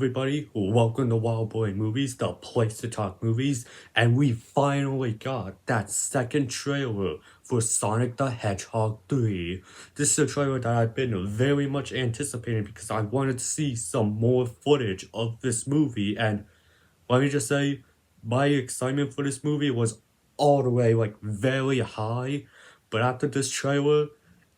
everybody, welcome to Wild Boy Movies, the place to talk movies, and we finally got that second trailer for Sonic the Hedgehog 3. This is a trailer that I've been very much anticipating because I wanted to see some more footage of this movie, and let me just say, my excitement for this movie was all the way very high, but after this trailer,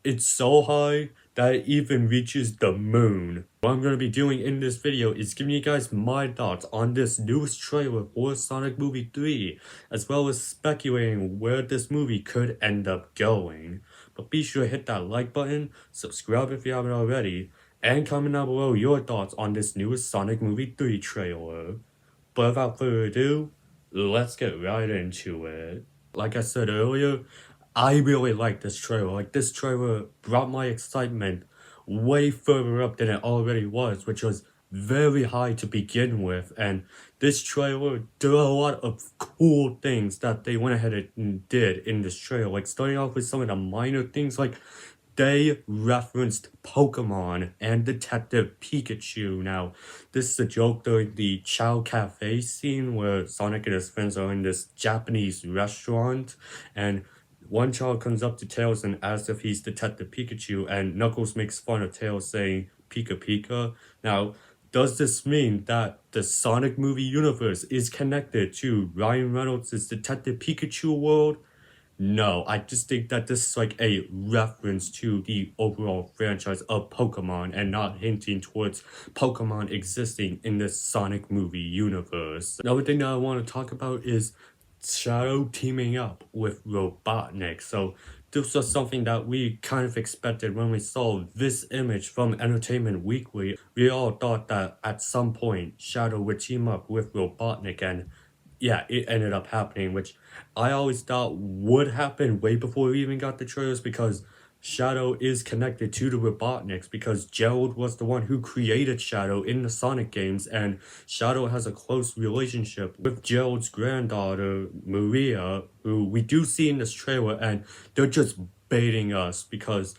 it's so high that it even reaches the moon. What I'm going to be doing in this video is giving you guys my thoughts on this newest trailer for Sonic Movie 3, as well as speculating where this movie could end up going. But be sure to hit that like button, subscribe if you haven't already, and comment down below your thoughts on this newest Sonic Movie 3 trailer. But without further ado, let's get right into it. Like I said earlier, I really like this trailer. This trailer brought my excitement way further up than it already was, which was very high to begin with. And this trailer did a lot of cool things that they went ahead and did in this trailer. Starting off with some of the minor things, they referenced Pokemon and Detective Pikachu. Now, this is a joke during the Chow Cafe scene where Sonic and his friends are in this Japanese restaurant, and one child comes up to Tails and asks if he's Detective Pikachu, and Knuckles makes fun of Tails saying Pika Pika. Now, does this mean that the Sonic movie universe is connected to Ryan Reynolds' Detective Pikachu world? No, I just think that this is a reference to the overall franchise of Pokemon and not hinting towards Pokemon existing in the Sonic movie universe. Another thing that I want to talk about is Shadow teaming up with Robotnik. So this was something that we kind of expected when we saw this image from Entertainment Weekly. We all thought that at some point Shadow would team up with Robotnik, and yeah, it ended up happening, which I always thought would happen way before we even got the trailers, because Shadow is connected to the Robotniks because Gerald was the one who created Shadow in the Sonic games, and Shadow has a close relationship with Gerald's granddaughter, Maria, who we do see in this trailer, and they're just baiting us because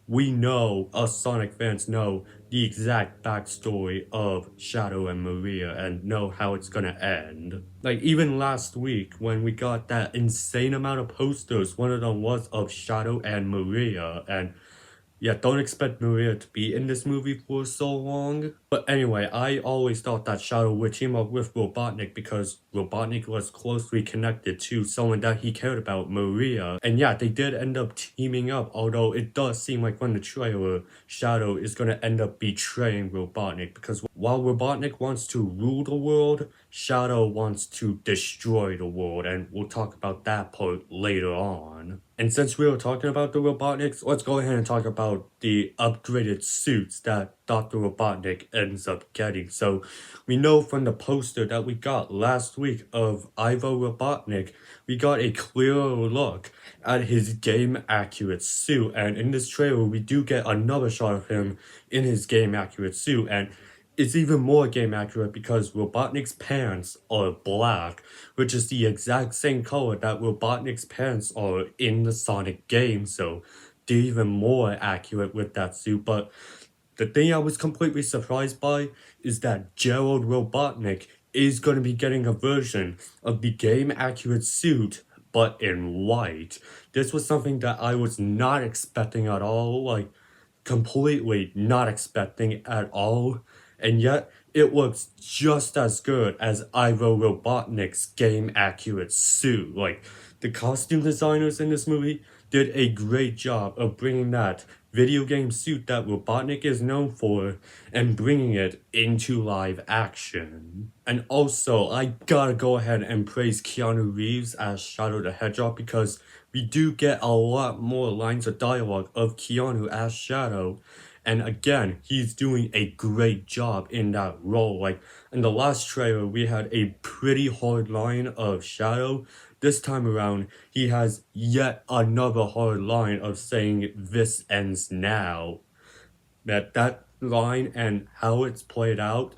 we know, us Sonic fans know, the exact backstory of Shadow and Maria and know how it's gonna end. Even last week, when we got that insane amount of posters, one of them was of Shadow and Maria, and yeah, don't expect Maria to be in this movie for so long. But anyway, I always thought that Shadow would team up with Robotnik because Robotnik was closely connected to someone that he cared about, Maria. And yeah, they did end up teaming up, although it does seem like from the trailer, Shadow is gonna end up betraying Robotnik, because while Robotnik wants to rule the world, Shadow wants to destroy the world, and we'll talk about that part later on. And since we were talking about the Robotniks, let's go ahead and talk about the upgraded suits that Dr. Robotnik ends up getting. So we know from the poster that we got last week of Ivo Robotnik, we got a clearer look at his game accurate suit, and in this trailer we do get another shot of him in his game accurate suit, and it's even more game accurate because Robotnik's pants are black, which is the exact same color that Robotnik's pants are in the Sonic game, so they're even more accurate with that suit. But the thing I was completely surprised by is that Gerald Robotnik is going to be getting a version of the game accurate suit, but in white. This was something that I was not expecting at all, completely not expecting at all. And yet, it looks just as good as Ivo Robotnik's game accurate suit. The costume designers in this movie did a great job of bringing that video game suit that Robotnik is known for and bringing it into live action. And also, I gotta go ahead and praise Keanu Reeves as Shadow the Hedgehog, because we do get a lot more lines of dialogue of Keanu as Shadow. And again, he's doing a great job in that role. In the last trailer, we had a pretty hard line of Shadow. This time around, he has yet another hard line of saying, "This ends now." That line and how it's played out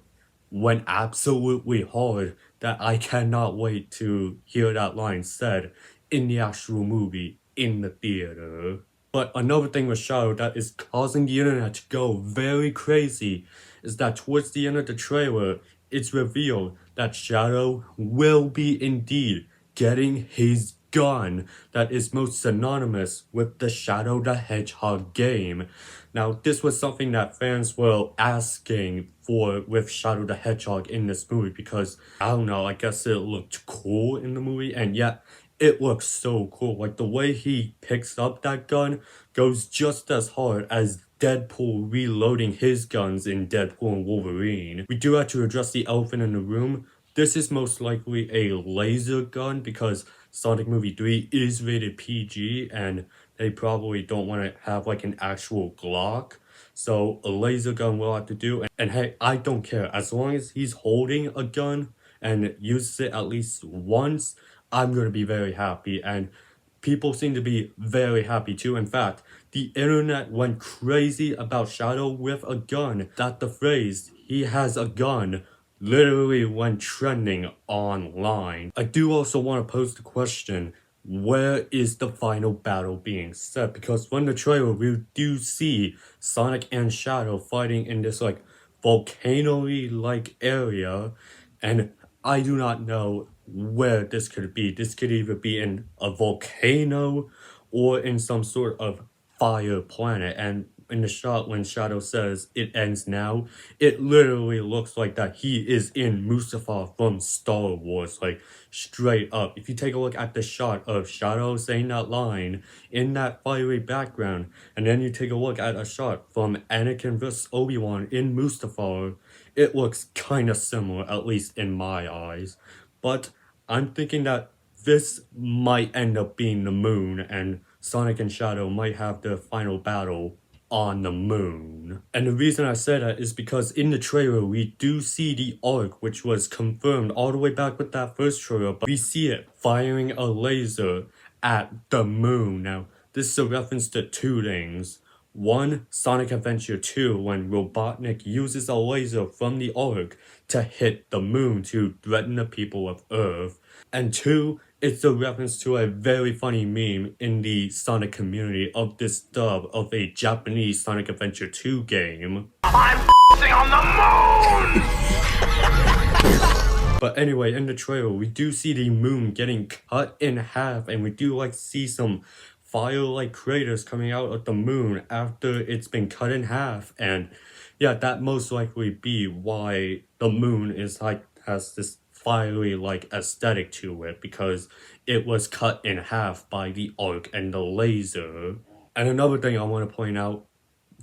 went absolutely hard, that I cannot wait to hear that line said in the actual movie, in the theater. But another thing with Shadow that is causing the internet to go very crazy is that towards the end of the trailer, it's revealed that Shadow will be indeed getting his gun that is most synonymous with the Shadow the Hedgehog game. Now, this was something that fans were asking for with Shadow the Hedgehog in this movie because, I don't know, I guess it looked cool in the movie, and yet it looks so cool. Like, the way he picks up that gun goes just as hard as Deadpool reloading his guns in Deadpool and Wolverine. We do have to address the elephant in the room. This is most likely a laser gun because Sonic Movie 3 is rated PG and they probably don't want to have like an actual Glock. So a laser gun will have to do. And hey, I don't care. As long as he's holding a gun and uses it at least once, I'm going to be very happy. And people seem to be very happy too. In fact, the internet went crazy about Shadow with a gun. That the phrase, he has a gun, literally went trending online. I do also want to pose the question, where is the final battle being set? Because from the trailer, we do see Sonic and Shadow fighting in this like volcano-like area, and I do not know where this could be. This could either be in a volcano or in some sort of fire planet. And in the shot when Shadow says it ends now, it literally looks like that he is in Mustafar from Star Wars, like straight up. If you take a look at the shot of Shadow saying that line in that fiery background, and then you take a look at a shot from Anakin vs. Obi-Wan in Mustafar, it looks kind of similar, at least in my eyes. But I'm thinking that this might end up being the moon, and Sonic and Shadow might have their final battle on the moon. And the reason I say that is because in the trailer, we do see the arc, which was confirmed all the way back with that first trailer, but we see it firing a laser at the moon. Now, this is a reference to two things. One, Sonic Adventure 2, when Robotnik uses a laser from the Ark to hit the moon to threaten the people of Earth. And two, it's a reference to a very funny meme in the Sonic community of this dub of a Japanese Sonic Adventure 2 game. I'm on the moon! But anyway, in the trailer, we do see the moon getting cut in half, and we do like see some fire-like craters coming out of the moon after it's been cut in half. And yeah, that most likely be why the moon is like has this fiery like aesthetic to it, because it was cut in half by the arc and the laser. And another thing I want to point out,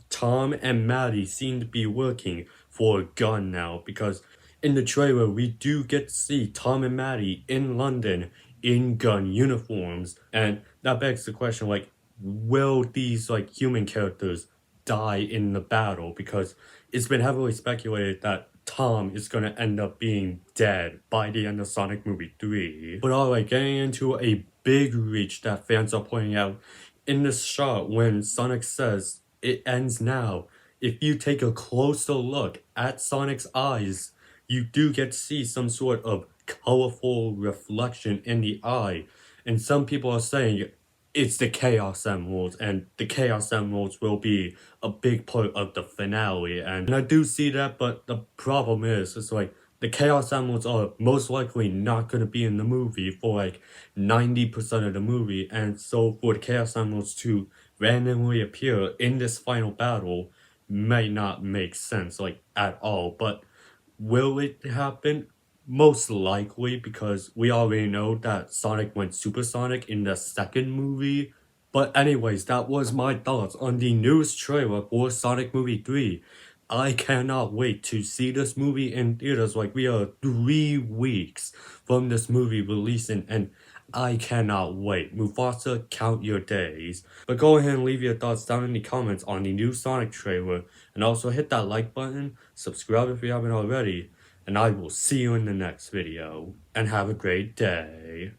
Tom and Maddie seem to be working for a gun now, because in the trailer we do get to see Tom and Maddie in London in gun uniforms, and that begs the question, like, will these like human characters die in the battle? Because it's been heavily speculated that Tom is gonna end up being dead by the end of Sonic Movie 3. But alright, getting into a big reach that fans are pointing out, in this shot when Sonic says it ends now, if you take a closer look at Sonic's eyes, you do get to see some sort of colorful reflection in the eye, and some people are saying it's the Chaos Emeralds, and the Chaos Emeralds will be a big part of the finale, and I do see that, but the problem is, it's like, the Chaos Emeralds are most likely not going to be in the movie for like 90% of the movie, and so for the Chaos Emeralds to randomly appear in this final battle may not make sense, like, at all. But will it happen? Most likely, because we already know that Sonic went supersonic in the second movie. But anyways, that was my thoughts on the newest trailer for Sonic Movie 3. I cannot wait to see this movie in theaters. Like, we are 3 weeks from this movie releasing, and I cannot wait. Mufasa, count your days. But go ahead and leave your thoughts down in the comments on the new Sonic trailer, and also hit that like button, subscribe if you haven't already, and I will see you in the next video, and have a great day.